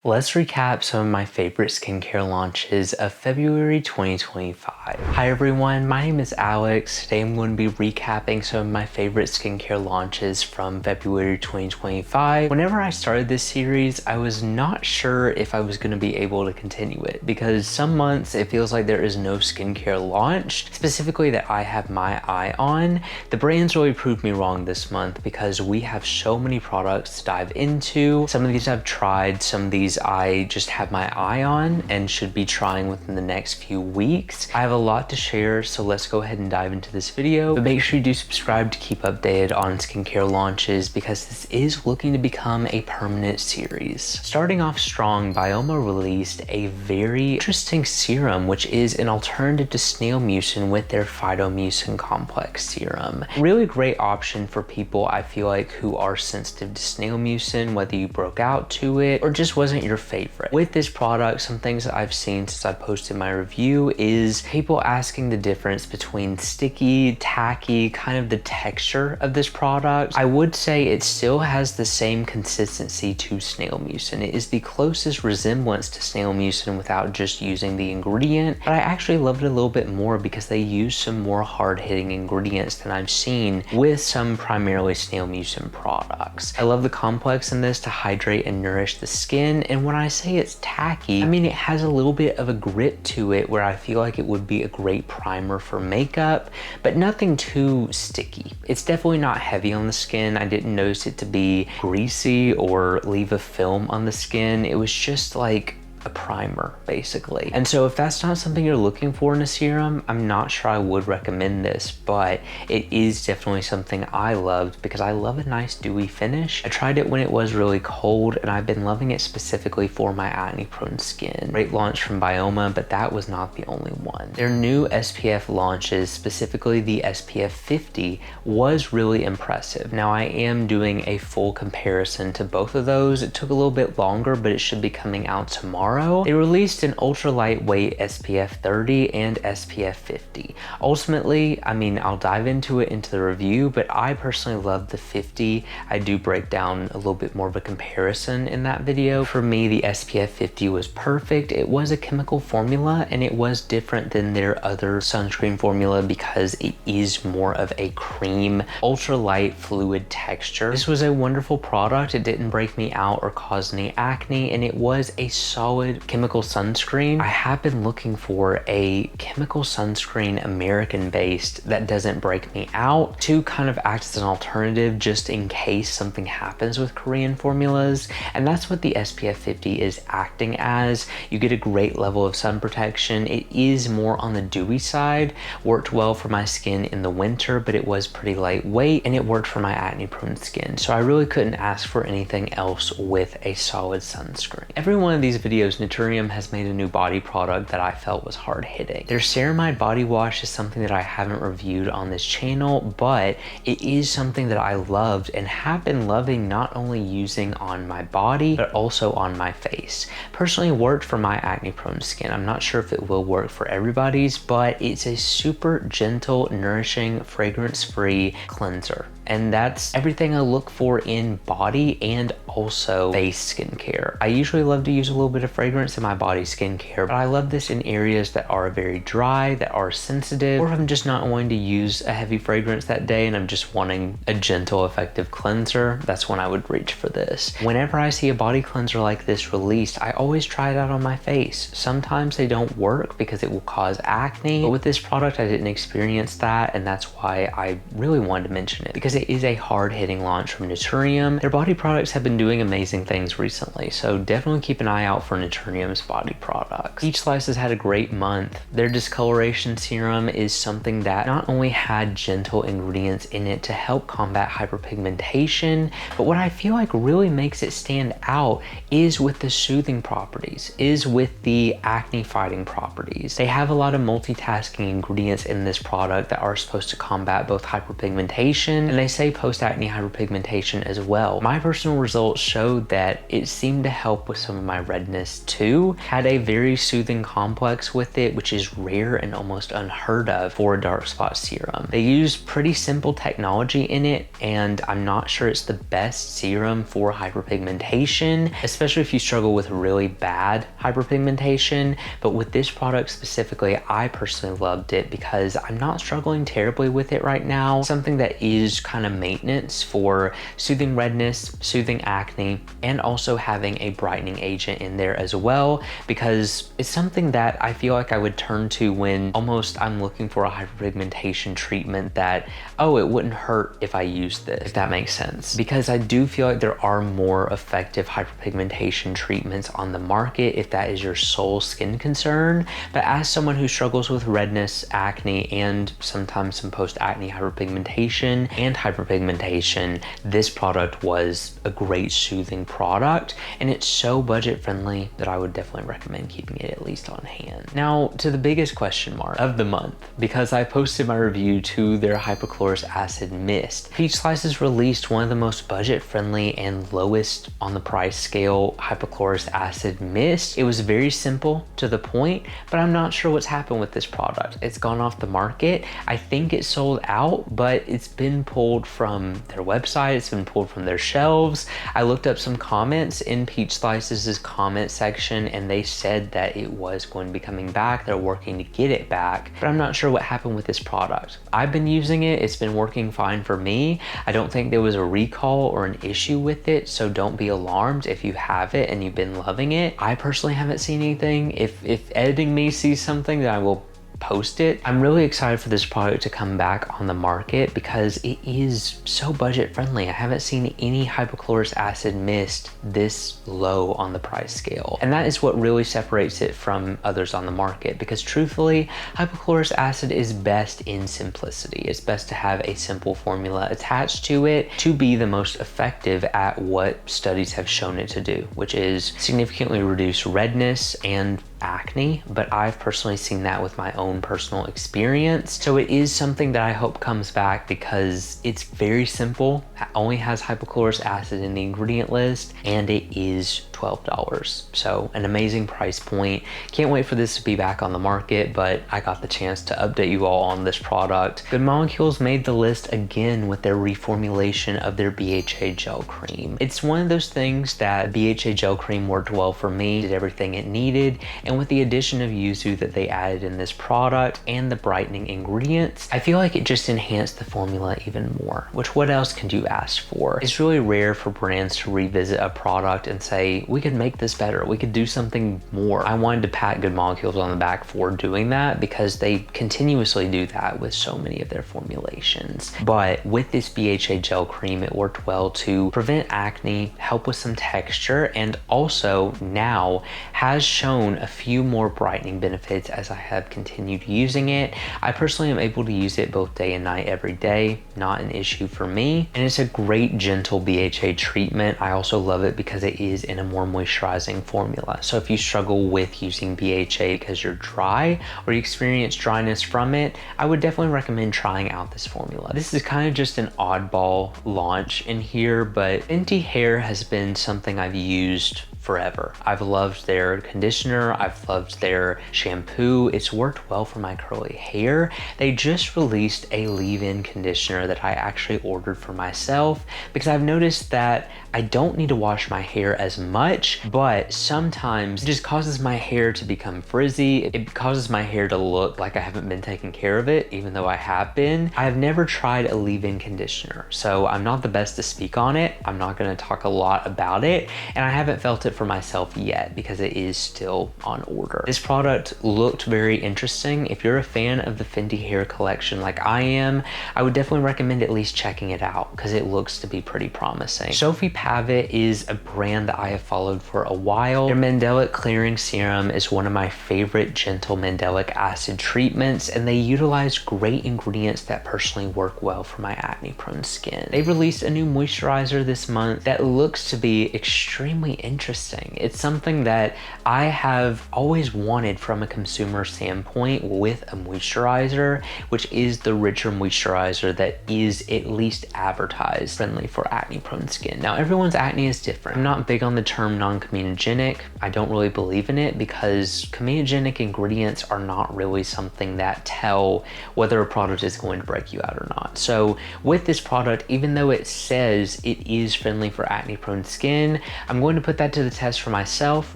Let's recap some of my favorite skincare launches of February 2025. Hi everyone, my name is Alex. Today I'm going to be recapping some of my favorite skincare launches from February 2025. Whenever I started this series, I was not sure if I was going to be able to continue it because some months it feels like there is no skincare launched, specifically that I have my eye on. The brands really proved me wrong this month because we have so many products to dive into. Some of these I've tried, some of these I just have my eye on and should be trying within the next few weeks. I have a lot to share, so let's go ahead and dive into this video. But make sure you do subscribe to keep updated on skincare launches because this is looking to become a permanent series. Starting off strong, Byoma released a very interesting serum, which is an alternative to snail mucin with their phytomucin complex serum. Really great option for people, I feel like, who are sensitive to snail mucin, whether you broke out to it or just wasn't your favorite. With this product, some things that I've seen since I posted my review is people asking the difference between sticky, tacky, kind of the texture of this product. I would say it still has the same consistency to snail mucin. It is the closest resemblance to snail mucin without just using the ingredient, but I actually loved it a little bit more because they use some more hard-hitting ingredients than I've seen with some primarily snail mucin products. I love the complex in this to hydrate and nourish the skin, and when I say it's tacky, I mean it has a little bit of a grit to it where I feel like it would be a great primer for makeup, but nothing too sticky. It's definitely not heavy on the skin. I didn't notice it to be greasy or leave a film on the skin. It was just like a primer basically. And so if that's not something you're looking for in a serum, I'm not sure I would recommend this, but it is definitely something I loved because I love a nice dewy finish. I tried it when it was really cold and I've been loving it specifically for my acne prone skin. Great launch from Byoma, but that was not the only one. Their new SPF launches, specifically the SPF 50, was really impressive. Now I am doing a full comparison to both of those. It took a little bit longer, but it should be coming out tomorrow. They released an ultra lightweight SPF 30 and SPF 50. Ultimately, I mean, I'll dive into it into the review, but I personally love the 50. I do break down a little bit more of a comparison in that video. For me, the SPF 50 was perfect. It was a chemical formula and it was different than their other sunscreen formula because it is more of a cream, ultra light fluid texture. This was a wonderful product. It didn't break me out or cause any acne, and it was a solid chemical sunscreen. I have been looking for a chemical sunscreen American based that doesn't break me out to kind of act as an alternative just in case something happens with Korean formulas, and that's what the SPF 50 is acting as. You get a great level of sun protection. It is more on the dewy side, worked well for my skin in the winter, but it was pretty lightweight and it worked for my acne prone skin, so I really couldn't ask for anything else with a solid sunscreen. Every one of these videos, Naturium has made a new body product that I felt was hard hitting. Their ceramide body wash is something that I haven't reviewed on this channel, but it is something that I loved and have been loving, not only using on my body, but also on my face. Personally worked for my acne prone skin. I'm not sure if it will work for everybody's, but it's a super gentle, nourishing, fragrance-free cleanser. And that's everything I look for in body and also face skincare. I usually love to use a little bit of fragrance in my body skincare, but I love this in areas that are very dry, that are sensitive, or if I'm just not wanting to use a heavy fragrance that day and I'm just wanting a gentle, effective cleanser, that's when I would reach for this. Whenever I see a body cleanser like this released, I always try it out on my face. Sometimes they don't work because it will cause acne, but with this product I didn't experience that, and that's why I really wanted to mention it because it is a hard-hitting launch from Naturium. Their body products have been doing amazing things recently, so definitely keep an eye out for Naturium's body products. Peach Slice has had a great month. Their discoloration serum is something that not only had gentle ingredients in it to help combat hyperpigmentation, but what I feel like really makes it stand out is with the soothing properties, is with the acne fighting properties. They have a lot of multitasking ingredients in this product that are supposed to combat both hyperpigmentation, and they say post-acne hyperpigmentation as well. My personal results showed that it seemed to help with some of my redness too. Had a very soothing complex with it, which is rare and almost unheard of for a dark spot serum. They use pretty simple technology in it, and I'm not sure it's the best serum for hyperpigmentation, especially if you struggle with really bad hyperpigmentation. But with this product specifically, I personally loved it because I'm not struggling terribly with it right now. Something that is kind of maintenance for soothing redness, soothing acne, and also having a brightening agent in there as well, because it's something that I feel like I would turn to when almost I'm looking for a hyperpigmentation treatment that, oh, it wouldn't hurt if I used this, if that makes sense. Because I do feel like there are more effective hyperpigmentation treatments on the market if that is your sole skin concern. But as someone who struggles with redness, acne, and sometimes some post-acne hyperpigmentation and hyperpigmentation, this product was a great soothing product, and it's so budget friendly that I would definitely recommend keeping it at least on hand. Now to the biggest question mark of the month, because I posted my review to their hypochlorous acid mist. Peach Slices released one of the most budget friendly and lowest on the price scale hypochlorous acid mist. It was very simple to the point, but I'm not sure what's happened with this product. It's gone off the market. I think it sold out, but it's been pulled from their website. It's been pulled from their shelves. I looked up some comments in Peach Slices' comment section, and they said that it was going to be coming back. They're working to get it back, but I'm not sure what happened with this product. I've been using it. It's been working fine for me. I don't think there was a recall or an issue with it, so don't be alarmed if you have it and you've been loving it. I personally haven't seen anything. If editing me sees something, then I will post it. I'm really excited for this product to come back on the market because it is so budget friendly. I haven't seen any hypochlorous acid mist this low on the price scale. And that is what really separates it from others on the market, because truthfully, hypochlorous acid is best in simplicity. It's best to have a simple formula attached to it to be the most effective at what studies have shown it to do, which is significantly reduce redness and acne. But I've personally seen that with my own personal experience. So it is something that I hope comes back because it's very simple. It only has hypochlorous acid in the ingredient list, and it is $12. So an amazing price point. Can't wait for this to be back on the market, but I got the chance to update you all on this product. Good Molecules made the list again with their reformulation of their BHA gel cream. It's one of those things that BHA gel cream worked well for me, did everything it needed, and with the addition of yuzu that they added in this product and the brightening ingredients, I feel like it just enhanced the formula even more, which what else could you ask for? It's really rare for brands to revisit a product and say, we could make this better, we could do something more. I wanted to pat Good Molecules on the back for doing that because they continuously do that with so many of their formulations. But with this BHA gel cream, it worked well to prevent acne, help with some texture, and also now has shown a few more brightening benefits as I have continued using it. I personally am able to use it both day and night every day, not an issue for me. And it's a great gentle BHA treatment. I also love it because it is in a more moisturizing formula. So if you struggle with using BHA because you're dry or you experience dryness from it, I would definitely recommend trying out this formula. This is kind of just an oddball launch in here, but Fenty Hair has been something I've used forever. I've loved their conditioner, I've loved their shampoo. It's worked well for my curly hair. They just released a leave-in conditioner that I actually ordered for myself because I've noticed that I don't need to wash my hair as much, but sometimes it just causes my hair to become frizzy. It causes my hair to look like I haven't been taking care of it, even though I have been. I have never tried a leave-in conditioner, so I'm not the best to speak on it. I'm not gonna talk a lot about it, and I haven't felt it for myself yet because it is still on order. This product looked very interesting. If you're a fan of the Fenty Hair collection like I am, I would definitely recommend at least checking it out because it looks to be pretty promising. Sophie Pavit is a brand that I have followed for a while. Their Mandelic Clearing Serum is one of my favorite gentle mandelic acid treatments, and they utilize great ingredients that personally work well for my acne-prone skin. They released a new moisturizer this month that looks to be extremely interesting. It's something that I have always wanted from a consumer standpoint with a moisturizer, which is the richer moisturizer that is at least advertised friendly for acne-prone skin. Now, everyone's acne is different. I'm not big on the term non-comedogenic. I don't really believe in it because comedogenic ingredients are not really something that tell whether a product is going to break you out or not. So with this product, even though it says it is friendly for acne-prone skin, I'm going to put that to the test for myself,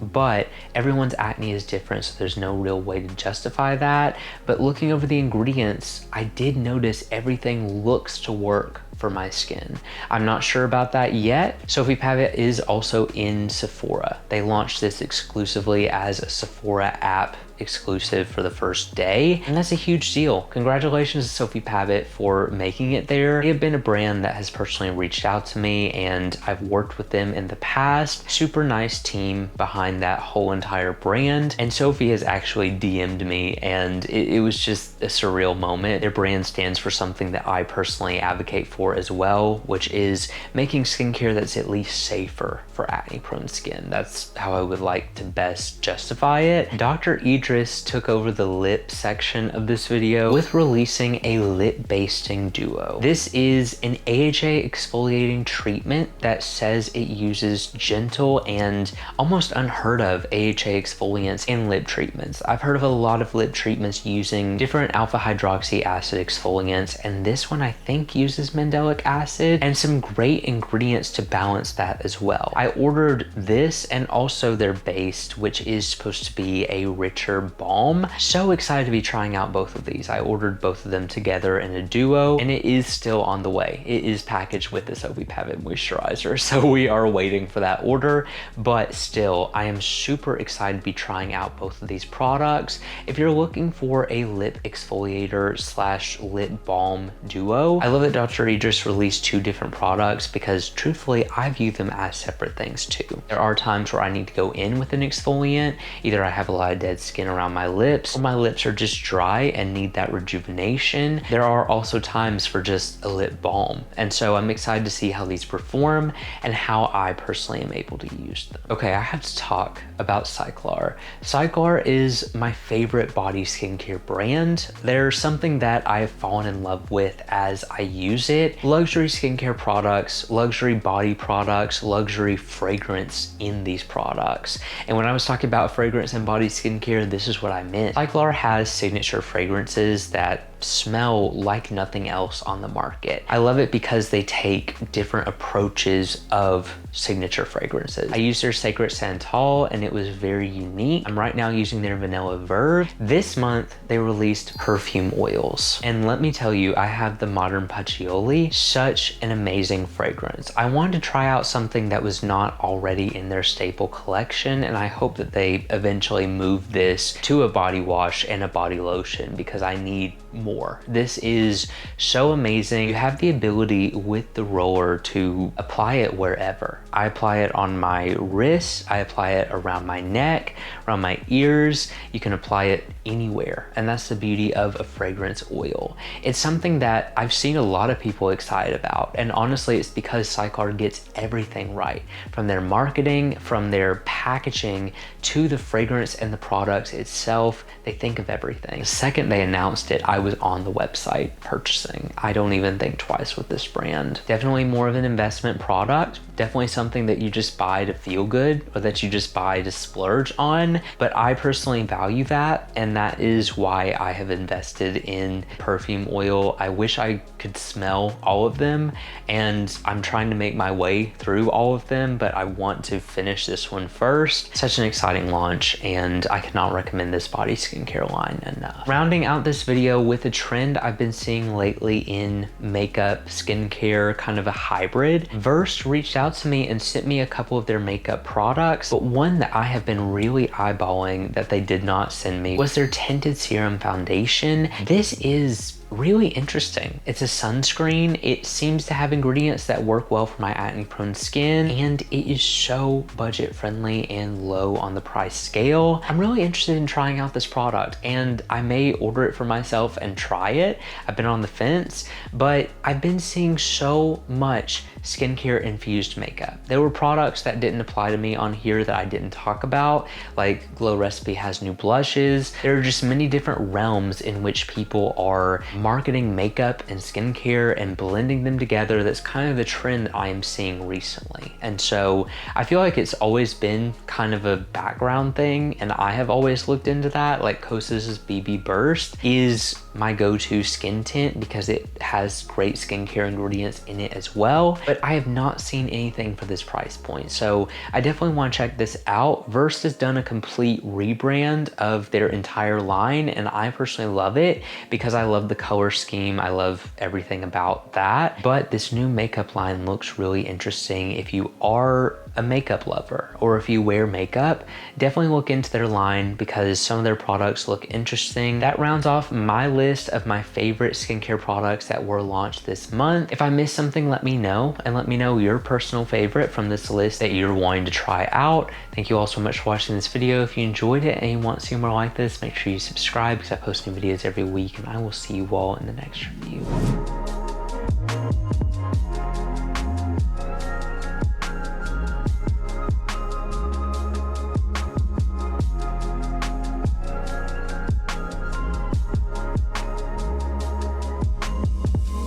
but everyone's acne is different, so there's no real way to justify that. But looking over the ingredients, I did notice everything looks to work for my skin. I'm not sure about that yet. Sophie Pavit is also in Sephora. They launched this exclusively as a Sephora app exclusive for the first day, and that's a huge deal. Congratulations to Sophie Pavit for making it there. They have been a brand that has personally reached out to me, and I've worked with them in the past. Super nice team behind that whole entire brand, and Sophie has actually DM'd me, and it was just a surreal moment. Their brand stands for something that I personally advocate for as well, which is making skincare that's at least safer for acne-prone skin. That's how I would like to best justify it. Dr. Idris took over the lip section of this video with releasing a lip basting duo. This is an AHA exfoliating treatment that says it uses gentle and almost unheard of AHA exfoliants in lip treatments. I've heard of a lot of lip treatments using different alpha hydroxy acid exfoliants, and this one I think uses mandelic acid and some great ingredients to balance that as well. I ordered this and also their based, which is supposed to be a richer balm. So excited to be trying out both of these. I ordered both of them together in a duo, and it is still on the way. It is packaged with the Sophie Pavit moisturizer, so we are waiting for that order, but still, I am super excited to be trying out both of these products. If you're looking for a lip exfoliator slash lip balm duo, I love that Dr. Idris released two different products because truthfully, I view them as separate things too. There are times where I need to go in with an exfoliant. Either I have a lot of dead skin around my lips, or my lips are just dry and need that rejuvenation. There are also times for just a lip balm. And so I'm excited to see how these perform and how I personally am able to use them. Okay, I have to talk about Cyclar. Cyclar is my favorite body skincare brand. They're something that I've fallen in love with as I use it. Luxury skincare products, luxury body products, luxury fragrance in these products. And when I was talking about fragrance and body skincare, this is what I meant. Cyclar has signature fragrances that smell like nothing else on the market. I love it because they take different approaches of signature fragrances. I used their Sacred Santal and it was very unique. I'm right now using their Vanilla Verve. This month they released perfume oils, and let me tell you, I have the Modern Patchouli, such an amazing fragrance. I wanted to try out something that was not already in their staple collection, and I hope that they eventually move this to a body wash and a body lotion because I need more. This is so amazing. You have the ability with the roller to apply it wherever. I apply it on my wrists, I apply it around my neck, around my ears. You can apply it anywhere, and that's the beauty of a fragrance oil. It's something that I've seen a lot of people excited about, and honestly it's because Cyclar gets everything right, from their marketing, from their packaging, to the fragrance and the products itself. They think of everything. The second they announced it, I was on the website purchasing. I don't even think twice with this brand. Definitely more of an investment product, definitely something that you just buy to feel good or that you just buy to splurge on, but I personally value that, and that is why I have invested in perfume oil. I wish I could smell all of them, and I'm trying to make my way through all of them, but I want to finish this one first. Such an exciting launch, and I cannot recommend this body skincare line enough. Rounding out this video with a trend I've been seeing lately in makeup, skincare, kind of a hybrid. Versed reached out to me and sent me a couple of their makeup products, but one that I have been really eyeballing that they did not send me was their Tinted Serum Foundation. This is really interesting. It's a sunscreen. It seems to have ingredients that work well for my acne prone skin, and it is so budget friendly and low on the price scale. I'm really interested in trying out this product, and I may order it for myself and try it. I've been on the fence, but I've been seeing so much skincare infused makeup. There were products that didn't apply to me on here that I didn't talk about, like Glow Recipe has new blushes. There are just many different realms in which people are marketing makeup and skincare and blending them together. That's kind of the trend that I am seeing recently. And so I feel like it's always been kind of a background thing, and I have always looked into that. Like Kosas's BB Burst is my go-to skin tint because it has great skincare ingredients in it as well, but I have not seen anything for this price point. So I definitely want to check this out. Versed has done a complete rebrand of their entire line, and I personally love it because I love the color scheme. I love everything about that. But this new makeup line looks really interesting. If you are a makeup lover or if you wear makeup, definitely look into their line because some of their products look interesting. That rounds off my list of my favorite skincare products that were launched this month. If I missed something, let me know, and let me know your personal favorite from this list that you're wanting to try out. Thank you all so much for watching this video. If you enjoyed it and you want to see more like this, make sure you subscribe because I post new videos every week, and I will see you all in the next review.